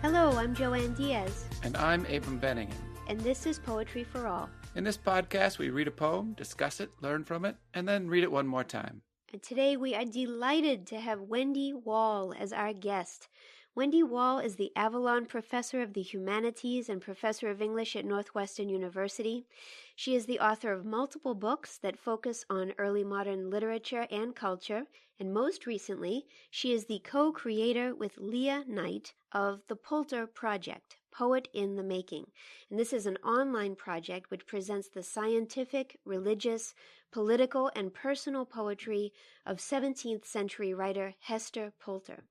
Hello, I'm Joanne Diaz. And I'm Abram Benningham. And this is Poetry for All. In this podcast, we read a poem, discuss it, learn from it, and then read it one more time. And today we are delighted to have Wendy Wall as our guest. Wendy Wall is the Avalon Professor of the Humanities and Professor of English at Northwestern University. She is the author of multiple books that focus on early modern literature and culture, and most recently, she is the co-creator with Leah Knight of the Pulter Project, Poet in the Making. And this is an online project which presents the scientific, religious, political, and personal poetry of 17th century writer Hester Pulter.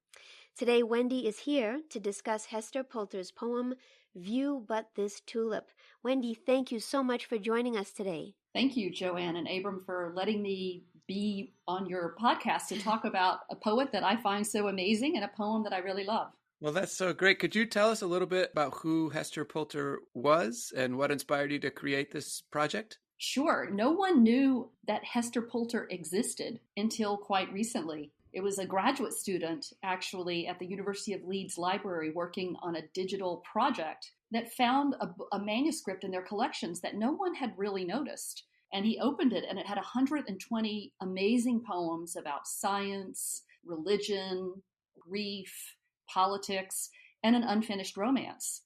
Today, Wendy is here to discuss Hester Pulter's poem, View But This Tulip. Wendy, thank you so much for joining us today. Thank you, Joanne and Abram, for letting me be on your podcast to talk about a poet that I find so amazing and a poem that I really love. Well, that's so great. Could you tell us a little bit about who Hester Pulter was and what inspired you to create this project? Sure. No one knew that Hester Pulter existed until quite recently. It was a graduate student, actually, at the University of Leeds Library working on a digital project that found a manuscript in their collections that no one had really noticed. And he opened it, and it had 120 amazing poems about science, religion, grief, politics, and an unfinished romance.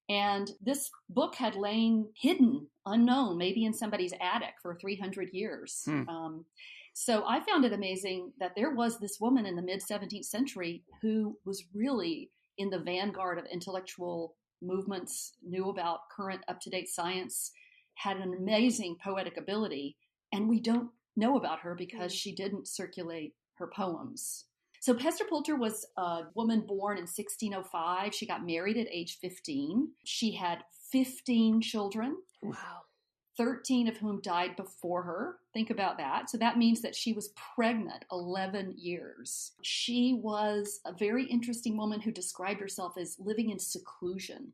And this book had lain hidden, unknown, maybe in somebody's attic for 300 years. So I found it amazing that there was this woman in the mid-17th century who was really in the vanguard of intellectual movements, knew about current up-to-date science, had an amazing poetic ability, and we don't know about her because she didn't circulate her poems. So Hester Pulter was a woman born in 1605. She got married at age 15. She had 15 children. Wow. 13 of whom died before her. Think about that. So that means that she was pregnant 11 years. She was a very interesting woman who described herself as living in seclusion.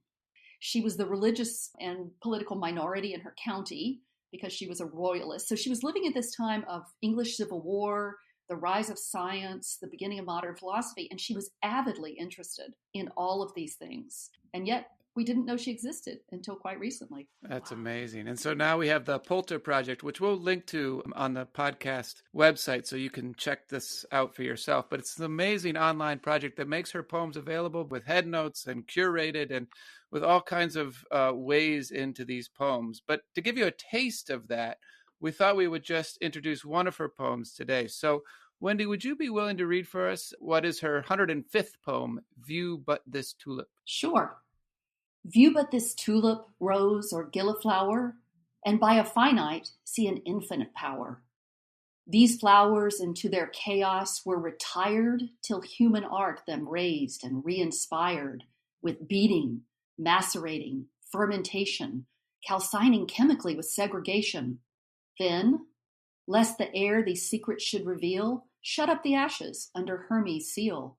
She was the religious and political minority in her county because she was a royalist. So she was living at this time of English Civil War, the rise of science, the beginning of modern philosophy, and she was avidly interested in all of these things. And yet, we didn't know she existed until quite recently. That's amazing. And so now we have the Pulter Project, which we'll link to on the podcast website so you can check this out for yourself. But it's an amazing online project that makes her poems available with headnotes and curated and with all kinds of ways into these poems. But to give you a taste of that, we thought we would just introduce one of her poems today. So, Wendy, would you be willing to read for us what is her 105th poem, View But This Tulip? Sure. View but this tulip, rose, or gillyflower, and by a finite see an infinite power. These flowers into their chaos were retired till human art them raised and reinspired with beating, macerating, fermentation, calcining chemically with segregation. Then, lest the air these secrets should reveal, shut up the ashes under Hermes' seal.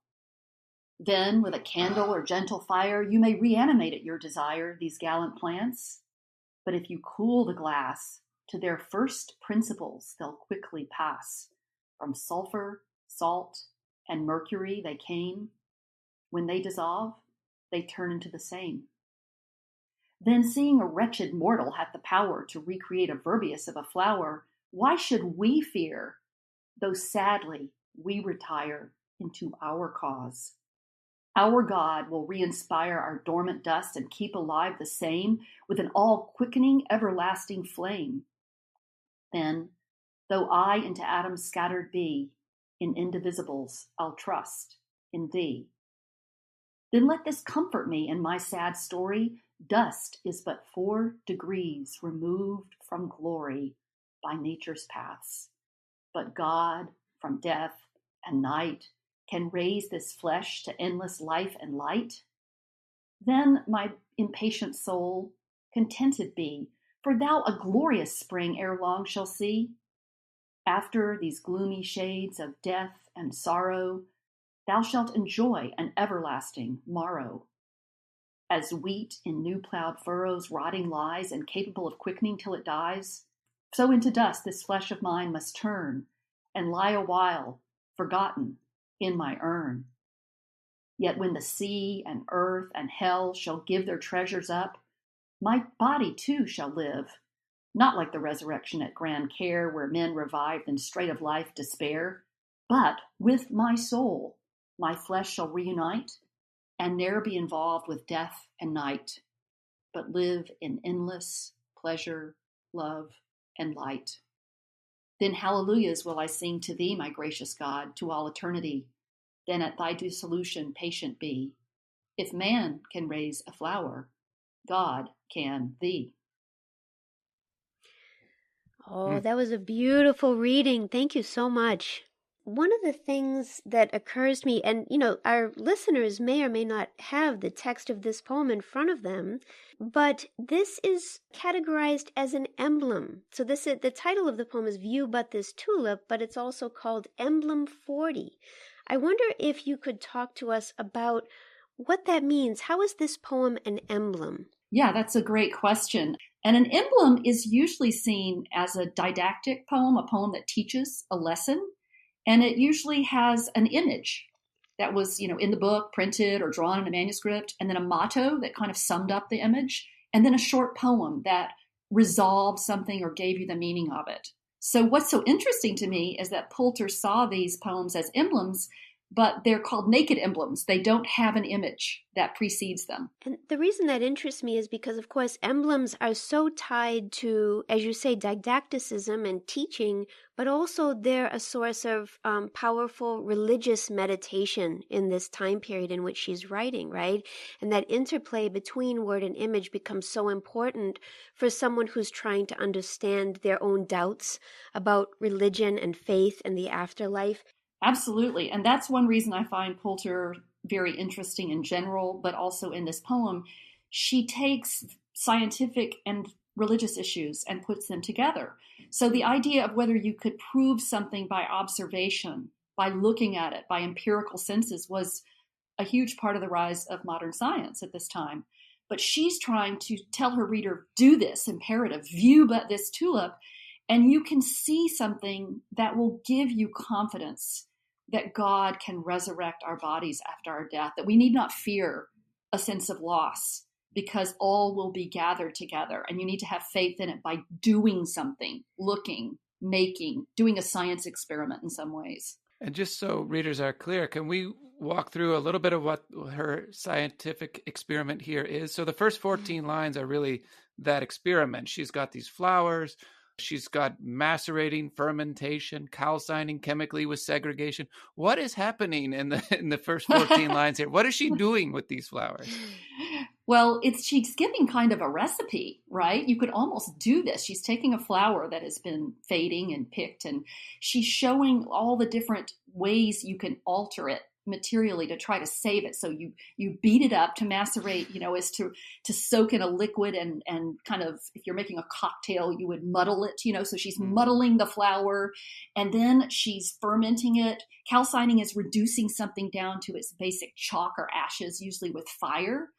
Then, with a candle or gentle fire, you may reanimate at your desire these gallant plants. But if you cool the glass, to their first principles they'll quickly pass. From sulfur, salt, and mercury they came. When they dissolve, they turn into the same. Then, seeing a wretched mortal hath the power to recreate a verbius of a flower, why should we fear, though sadly we retire into our cause? Our God will re-inspire our dormant dust and keep alive the same with an all-quickening, everlasting flame. Then, though I into atoms scattered be, in indivisibles I'll trust in thee. Then let this comfort me in my sad story. Dust is but 4 degrees removed from glory by nature's paths. But God, from death and night, can raise this flesh to endless life and light. Then, my impatient soul, contented be, for thou a glorious spring ere long shall see. After these gloomy shades of death and sorrow, thou shalt enjoy an everlasting morrow. As wheat in new plowed furrows rotting lies, incapable of quickening till it dies, so into dust this flesh of mine must turn, and lie a while, forgotten, in my urn. Yet when the sea and earth and hell shall give their treasures up, my body too shall live, not like the resurrection at grand care, where men revived in strait of life despair, but with my soul my flesh shall reunite, and ne'er be involved with death and night, but live in endless pleasure, love, and light. Then hallelujahs will I sing to thee, my gracious God, to all eternity. Then at thy dissolution patient be. If man can raise a flower, God can thee. Oh, that was a beautiful reading. Thank you so much. One of the things that occurs to me, and our listeners may or may not have the text of this poem in front of them, but this is categorized as an emblem. So the title of the poem is View But This Tulip, but it's also called Emblem 40. I wonder if you could talk to us about what that means. How is this poem an emblem? Yeah, that's a great question. And an emblem is usually seen as a didactic poem, a poem that teaches a lesson. And it usually has an image that was, in the book, printed or drawn in a manuscript, and then a motto that kind of summed up the image, and then a short poem that resolved something or gave you the meaning of it. So what's so interesting to me is that Pulter saw these poems as emblems, but they're called naked emblems. They don't have an image that precedes them. And the reason that interests me is because, of course, emblems are so tied to, as you say, didacticism and teaching, but also they're a source of powerful religious meditation in this time period in which she's writing, right? And that interplay between word and image becomes so important for someone who's trying to understand their own doubts about religion and faith and the afterlife. Absolutely. And that's one reason I find Pulter very interesting in general, but also in this poem. She takes scientific and religious issues and puts them together. So the idea of whether you could prove something by observation, by looking at it, by empirical senses, was a huge part of the rise of modern science at this time. But she's trying to tell her reader, do this imperative, view but this tulip, and you can see something that will give you confidence that God can resurrect our bodies after our death, that we need not fear a sense of loss because all will be gathered together. And you need to have faith in it by doing something, looking, making, doing a science experiment in some ways. And just so readers are clear, can we walk through a little bit of what her scientific experiment here is? So the first 14 lines are really that experiment. She's got these flowers. She's got macerating, fermentation, calcining chemically with segregation. What is happening in the first 14 lines here? What is she doing with these flowers? Well, she's giving kind of a recipe, right? You could almost do this. She's taking a flower that has been fading and picked, and she's showing all the different ways you can alter it materially to try to save it. So you beat it up to macerate, is to soak in a liquid and kind of, if you're making a cocktail, you would muddle it, so she's muddling the flour and then she's fermenting it. Calcining is reducing something down to its basic chalk or ashes, usually with fire.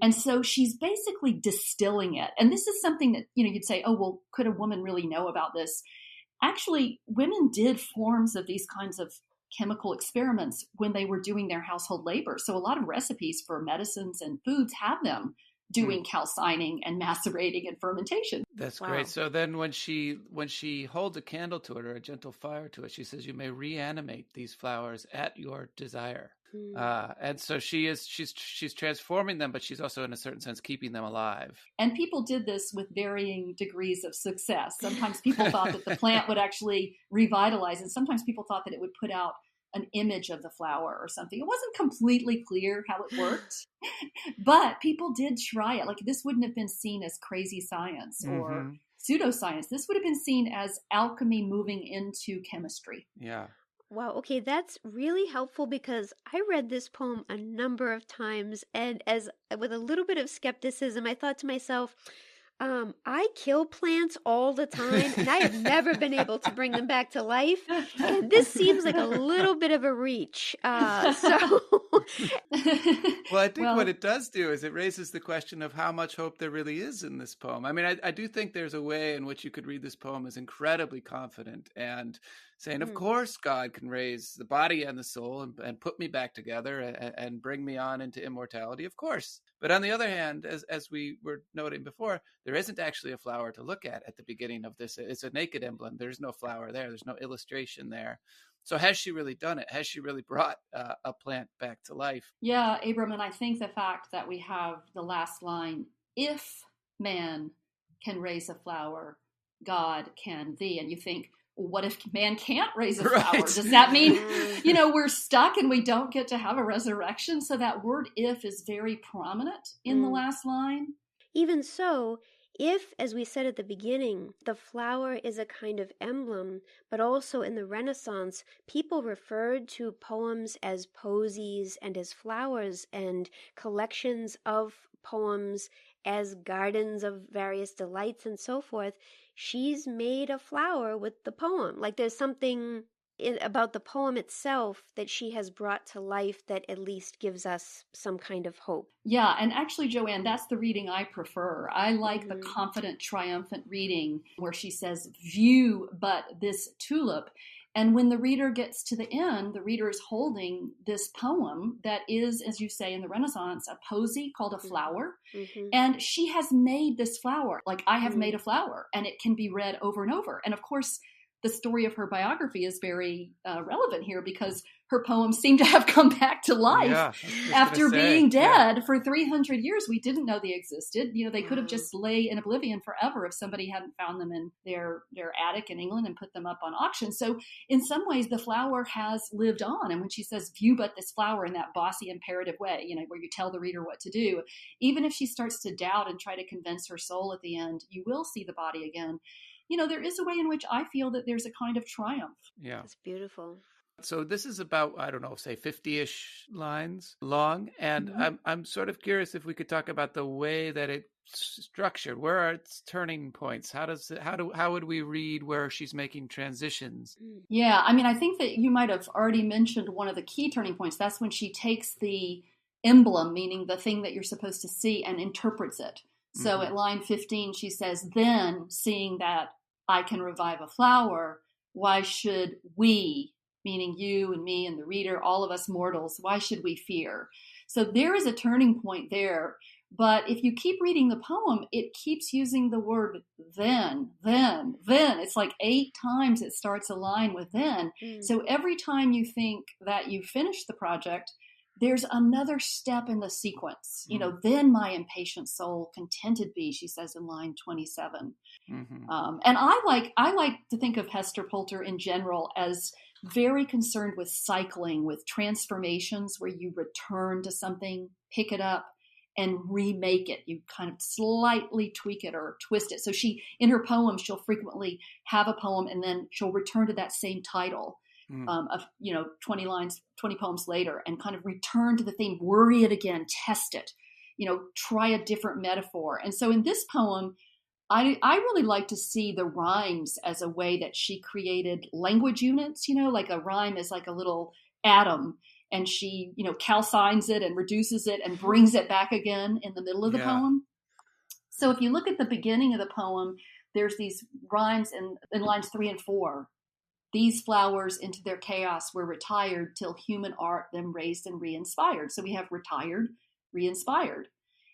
And so she's basically distilling it. And this is something that, you'd say, oh, well, could a woman really know about this? Actually, women did forms of these kinds of chemical experiments when they were doing their household labor. So a lot of recipes for medicines and foods have them doing calcining and macerating and fermentation. That's great. So then when she holds a candle to it or a gentle fire to it, she says, you may reanimate these flowers at your desire. And so she's transforming them, but she's also in a certain sense keeping them alive. And people did this with varying degrees of success. Sometimes people thought that the plant would actually revitalize, and sometimes people thought that it would put out an image of the flower or something. It wasn't completely clear how it worked, but people did try it. Like, this wouldn't have been seen as crazy science or pseudoscience. This would have been seen as alchemy moving into chemistry. Yeah. Wow, okay, that's really helpful because I read this poem a number of times, and with a little bit of skepticism, I thought to myself, I kill plants all the time, and I have never been able to bring them back to life, and this seems like a little bit of a reach. So Well, I think Well, what it does do is it raises the question of how much hope there really is in this poem. I mean, I do think there's a way in which you could read this poem as incredibly confident and saying, of course, God can raise the body and the soul and put me back together and bring me on into immortality, of course. But on the other hand, as we were noting before, there isn't actually a flower to look at the beginning of this. It's a naked emblem. There's no flower there. There's no illustration there. So has she really done it? Has she really brought a plant back to life? yeah, Abram, and I think the fact that we have the last line, if man can raise a flower, God can thee. And you think, well, what if man can't raise a flower? Right. Does that mean, we're stuck and we don't get to have a resurrection? So that word if is very prominent in the last line. Even so, if, as we said at the beginning, the flower is a kind of emblem, but also in the Renaissance, people referred to poems as posies and as flowers, and collections of poems as gardens of various delights and so forth. She's made a flower with the poem. Like there's something about the poem itself that she has brought to life that at least gives us some kind of hope. Yeah, and actually, Joanne, that's the reading I prefer. I like the confident, triumphant reading where she says, view but this tulip. And when the reader gets to the end, the reader is holding this poem that is, as you say in the Renaissance, a posy called a flower. And she has made this flower, like I have made a flower, and it can be read over and over. And of course, the story of her biography is very relevant here because her poems seem to have come back to life after being dead for 300 years. We didn't know they existed. They could have just lay in oblivion forever if somebody hadn't found them in their attic in England and put them up on auction. So in some ways, the flower has lived on. And when she says, view but this flower in that bossy imperative way, where you tell the reader what to do, even if she starts to doubt and try to convince her soul at the end, you will see the body again. There is a way in which I feel that there's a kind of triumph. Yeah. It's beautiful. So this is about, I don't know, say 50-ish lines long. And I'm sort of curious if we could talk about the way that it's structured. Where are its turning points? How would we read where she's making transitions? Yeah, I mean, I think that you might have already mentioned one of the key turning points. That's when she takes the emblem, meaning the thing that you're supposed to see, and interprets it. So at line 15, she says, then seeing that I can revive a flower, why should we, meaning you and me and the reader, all of us mortals, why should we fear? So there is a turning point there. But if you keep reading the poem, it keeps using the word then. It's like 8 times it starts a line with then. So every time you think that you've finished the project, there's another step in the sequence. Then my impatient soul contented be, she says in line 27. And I like to think of Hester Pulter in general as very concerned with cycling, with transformations where you return to something, pick it up, and remake it. You kind of slightly tweak it or twist it. So in her poems, she'll frequently have a poem and then she'll return to that same title. Of 20 poems later, and kind of return to the theme, worry it again, test it, try a different metaphor. And so in this poem, I really like to see the rhymes as a way that she created language units, like a rhyme is like a little atom, and she, calcines it and reduces it and brings it back again in the middle of the poem. So if you look at the beginning of the poem, there's these rhymes in lines 3 and 4. These flowers into their chaos were retired till human art them raised and re-inspired. So we have retired, re-inspired.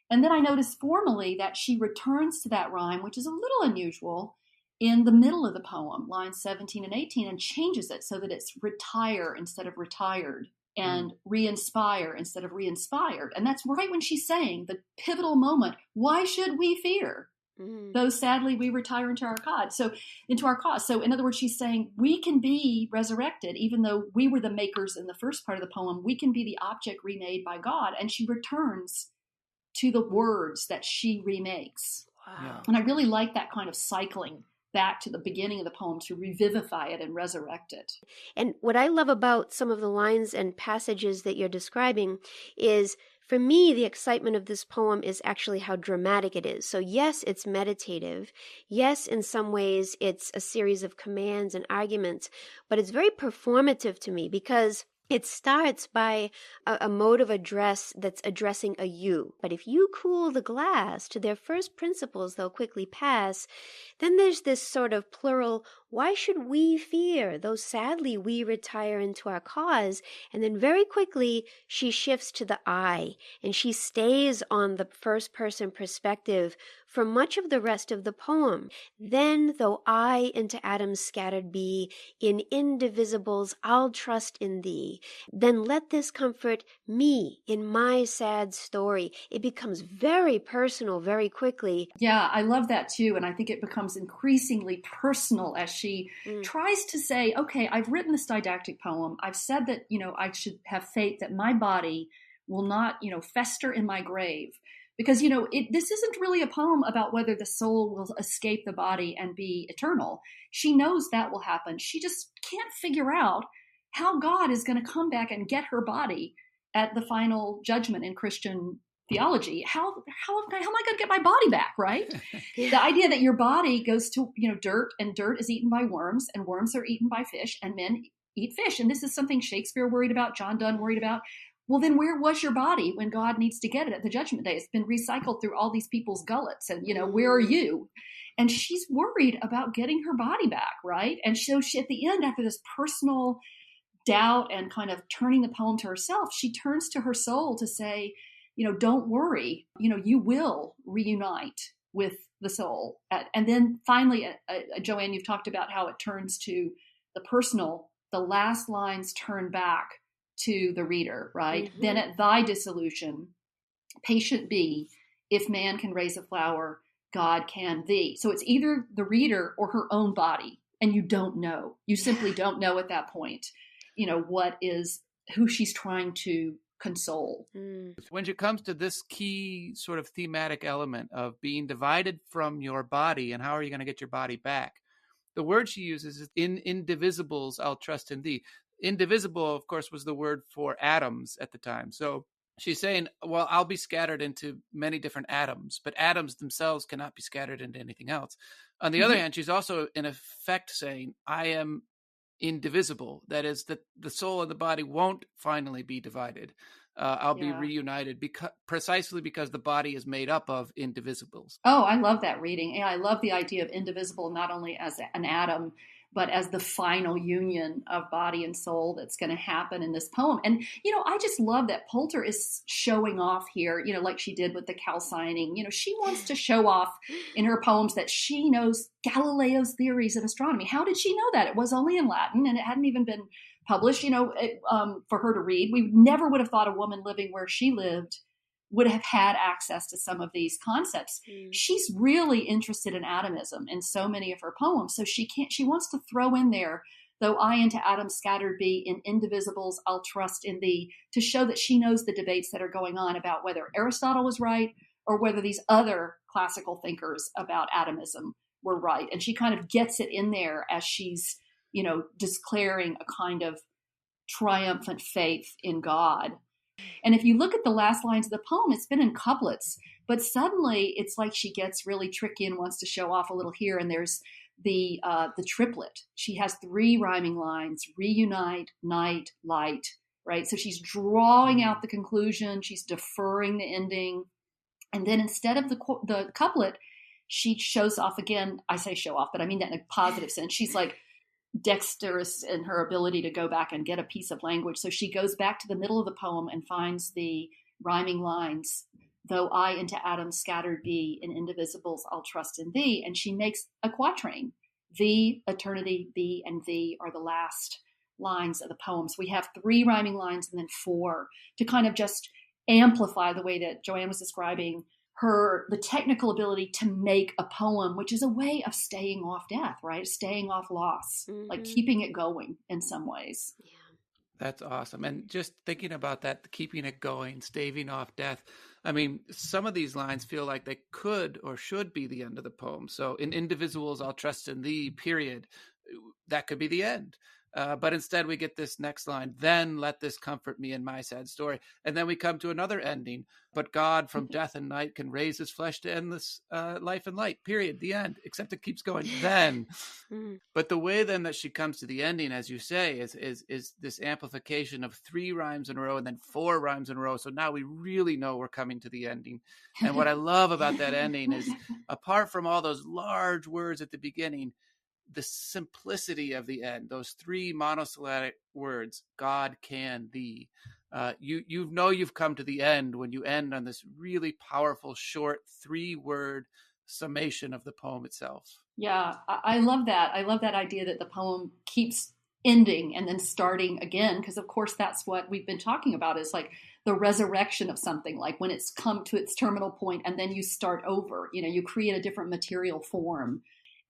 And then I noticed formally that she returns to that rhyme, which is a little unusual, in the middle of the poem, lines 17 and 18, and changes it so that it's retire instead of retired and re-inspire instead of re-inspired. And that's right when she's saying the pivotal moment, why should we fear? Though sadly we retire into our cause. So in other words, she's saying we can be resurrected, even though we were the makers in the first part of the poem, we can be the object remade by God. And she returns to the words that she remakes. Wow. And I really like that kind of cycling back to the beginning of the poem to revivify it and resurrect it. And what I love about some of the lines and passages that you're describing is, for me, the excitement of this poem is actually how dramatic it is. So yes, it's meditative. Yes, in some ways, it's a series of commands and arguments, but it's very performative to me because It starts by a mode of address that's addressing a you. But if you cool the glass to their first principles, they'll quickly pass. Then there's this sort of plural, why should we fear, though sadly we retire into our cause? And then very quickly she shifts to the I, and she stays on the first person perspective for much of the rest of the poem. Then, though I into atoms scattered be, in indivisibles I'll trust in thee. Then let this comfort me in my sad story. It becomes very personal very quickly. Yeah, I love that too. And I think it becomes increasingly personal as she tries to say, okay, I've written this didactic poem. I've said that, I should have faith that my body will not, fester in my grave. Because, this isn't really a poem about whether the soul will escape the body and be eternal. She knows that will happen. She just can't figure out how God is going to come back and get her body at the final judgment in Christian theology. How am I going to get my body back, right? The idea that your body goes to, dirt, and dirt is eaten by worms, and worms are eaten by fish, and men eat fish. And this is something Shakespeare worried about, John Donne worried about. Well, then where was your body when God needs to get it at the judgment day? It's been recycled through all these people's gullets, and, where are you? And she's worried about getting her body back, right? And so she, at the end, after this personal doubt and kind of turning the poem to herself, she turns to her soul to say, don't worry, you will reunite with the soul. And then finally, Joanne, you've talked about how it turns to the personal. The last lines turn back to the reader, right? Mm-hmm. Then at thy dissolution, patient be, if man can raise a flower, God can thee. So it's either the reader or her own body. And you don't know. You simply don't know at that point, who she's trying to console. When it comes to this key sort of thematic element of being divided from your body and how are you going to get your body back, the word she uses is in indivisibles I'll trust in thee. Indivisible, of course, was the word for atoms at the time. So she's saying, well, I'll be scattered into many different atoms, but atoms themselves cannot be scattered into anything else. On the other hand, she's also in effect saying, I am indivisible. That is, that the soul and the body won't finally be divided. I'll be reunited precisely because the body is made up of indivisibles. Oh, I love that reading. And I love the idea of indivisible, not only as an atom, but as the final union of body and soul that's going to happen in this poem. And, I just love that Pulter is showing off here, like she did with the Calcining. She wants to show off in her poems that she knows Galileo's theories of astronomy. How did she know that? It was only in Latin and it hadn't even been published, for her to read. We never would have thought a woman living where she lived would have had access to some of these concepts. She's really interested in atomism in so many of her poems. So she wants to throw in there, though I into atoms scattered be, in indivisibles I'll trust in thee, to show that she knows the debates that are going on about whether Aristotle was right or whether these other classical thinkers about atomism were right. And she kind of gets it in there as she's, declaring a kind of triumphant faith in God. And if you look at the last lines of the poem, it's been in couplets, but suddenly it's like she gets really tricky and wants to show off a little here. And there's the triplet. She has 3 rhyming lines: reunite, night, light, right? So she's drawing out the conclusion. She's deferring the ending. And then instead of the couplet, she shows off again. I say show off, but I mean that in a positive sense. She's like dexterous in her ability to go back and get a piece of language. So she goes back to the middle of the poem and finds the rhyming lines, though I into atoms scattered be, in indivisibles I'll trust in thee. And she makes a quatrain. Thee, eternity, thee, and thee are the last lines of the poem. So we have 3 rhyming lines and then 4 to kind of just amplify the way that Joanne was describing the technical ability to make a poem, which is a way of staying off death, right? Staying off loss, like keeping it going in some ways. Yeah. That's awesome. And just thinking about that, keeping it going, staving off death. I mean, some of these lines feel like they could or should be the end of the poem. So in indivisibles, I'll trust in thee, period. That could be the end. But instead we get this next line, then let this comfort me in my sad story. And then we come to another ending. But God from death and night can raise his flesh to endless life and light, period, the end, except it keeps going, then. But the way then that she comes to the ending, as you say, is this amplification of 3 rhymes in a row and then 4 rhymes in a row. So now we really know we're coming to the ending. And what I love about that ending is, apart from all those large words at the beginning, the simplicity of the end, those 3 monosyllabic words, God can thee. You know you've come to the end when you end on this really powerful, short 3-word summation of the poem itself. Yeah, I love that. I love that idea that the poem keeps ending and then starting again, because of course that's what we've been talking about, is like the resurrection of something, like when it's come to its terminal point and then you start over, you create a different material form.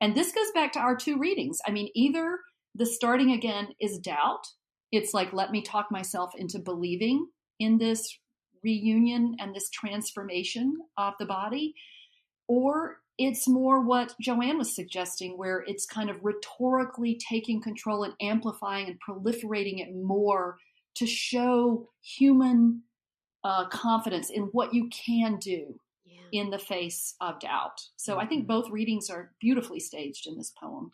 And this goes back to our 2 readings. I mean, either the starting again is doubt. It's like, let me talk myself into believing in this reunion and this transformation of the body, or it's more what Joanne was suggesting, where it's kind of rhetorically taking control and amplifying and proliferating it more to show human confidence in what you can do in the face of doubt. So I think both readings are beautifully staged in this poem.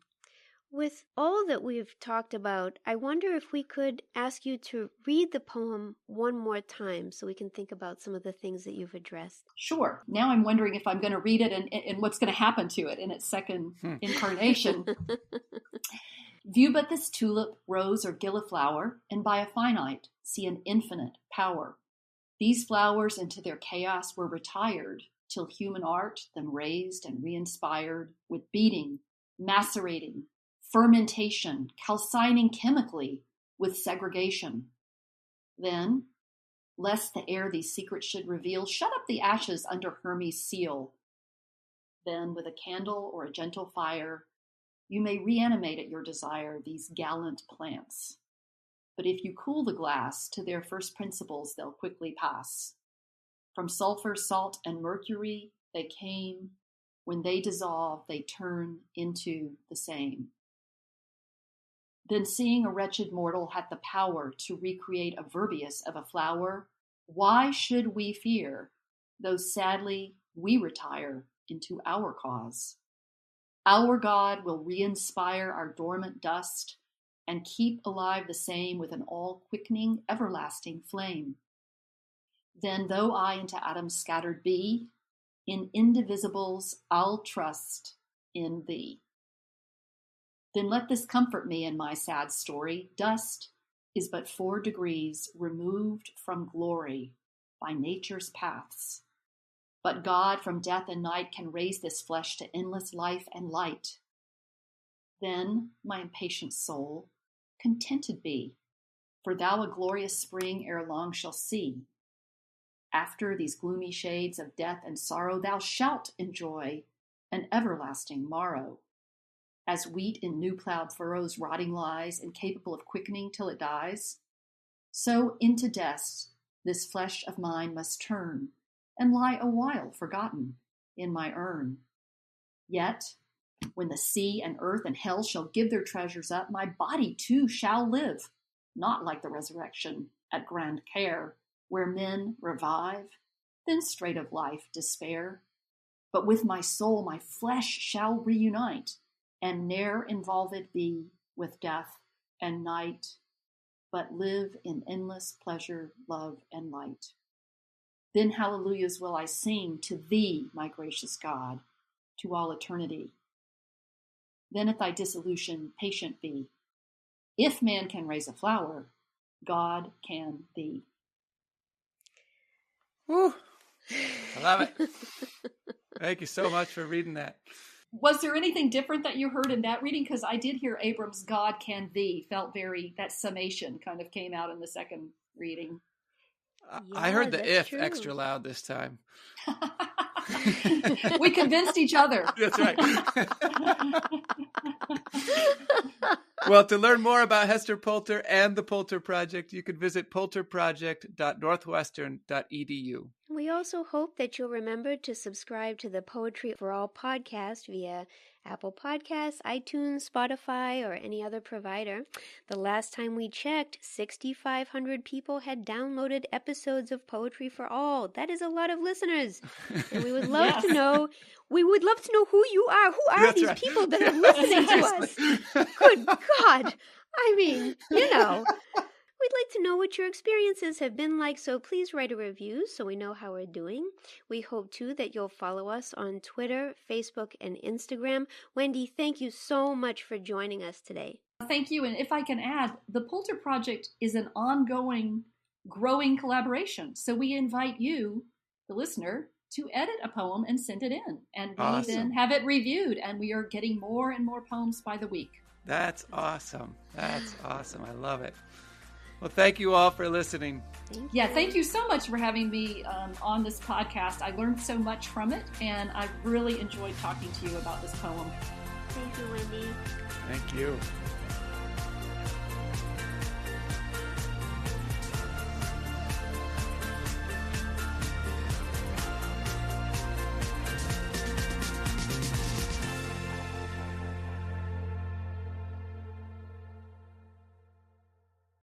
With all that we've talked about, I wonder if we could ask you to read the poem one more time so we can think about some of the things that you've addressed. Sure. Now I'm wondering if I'm going to read it and what's going to happen to it in its second incarnation. View but this tulip, rose, or gillyflower, and by a finite see an infinite power. These flowers into their chaos were retired, till human art them raised and reinspired with beating, macerating, fermentation, calcining chemically with segregation. Then, lest the air these secrets should reveal, shut up the ashes under Hermes' seal. Then, with a candle or a gentle fire, you may reanimate at your desire these gallant plants. But if you cool the glass to their first principles, they'll quickly pass. From sulfur, salt, and mercury they came. When they dissolve, they turn into the same. Then, seeing a wretched mortal had the power to recreate a verbius of a flower, why should we fear, though sadly we retire into our cause? Our God will re-inspire our dormant dust and keep alive the same with an all-quickening, everlasting flame. Then, though I into atoms scattered be, in indivisibles I'll trust in thee. Then let this comfort me in my sad story. Dust is but 4 degrees removed from glory by nature's paths. But God from death and night can raise this flesh to endless life and light. Then, my impatient soul, contented be, for thou a glorious spring ere long shalt see. After these gloomy shades of death and sorrow, thou shalt enjoy an everlasting morrow. As wheat in new plowed furrows rotting lies, incapable of quickening till it dies, so into dust this flesh of mine must turn, and lie a while forgotten in my urn. Yet, when the sea and earth and hell shall give their treasures up, my body too shall live, not like the resurrection at grand care, where men revive, then straight of life despair. But with my soul my flesh shall reunite, and ne'er involved be with death and night, but live in endless pleasure, love, and light. Then hallelujahs will I sing to thee, my gracious God, to all eternity. Then at thy dissolution patient be. If man can raise a flower, God can thee. Woo! I love it. Thank you so much for reading that. Was there anything different that you heard in that reading? Because I did hear Abram's God can thee. Felt that summation kind of came out in the second reading. I heard the if true. extra loud this time. We convinced each other. That's right. Well, to learn more about Hester Pulter and the Pulter Project, you can visit pulterproject.northwestern.edu. We also hope that you'll remember to subscribe to the Poetry for All podcast via Apple Podcasts, iTunes, Spotify, or any other provider. The last time we checked, 6,500 people had downloaded episodes of Poetry for All. That is a lot of listeners. And we would love to know, who you are. Who are these people that are listening to us? Good God. I mean, we'd like to know what your experiences have been like, so please write a review so we know how we're doing. We hope, too, that you'll follow us on Twitter, Facebook, and Instagram. Wendy, thank you so much for joining us today. Thank you. And if I can add, the Pulter Project is an ongoing, growing collaboration. So we invite you, the listener, to edit a poem and send it in. And we then have it reviewed. And we are getting more and more poems by the week. That's awesome. That's awesome. I love it. Well, thank you all for listening. Thank you so much for having me on this podcast. I learned so much from it, and I really enjoyed talking to you about this poem. Thank you, Wendy. Thank you.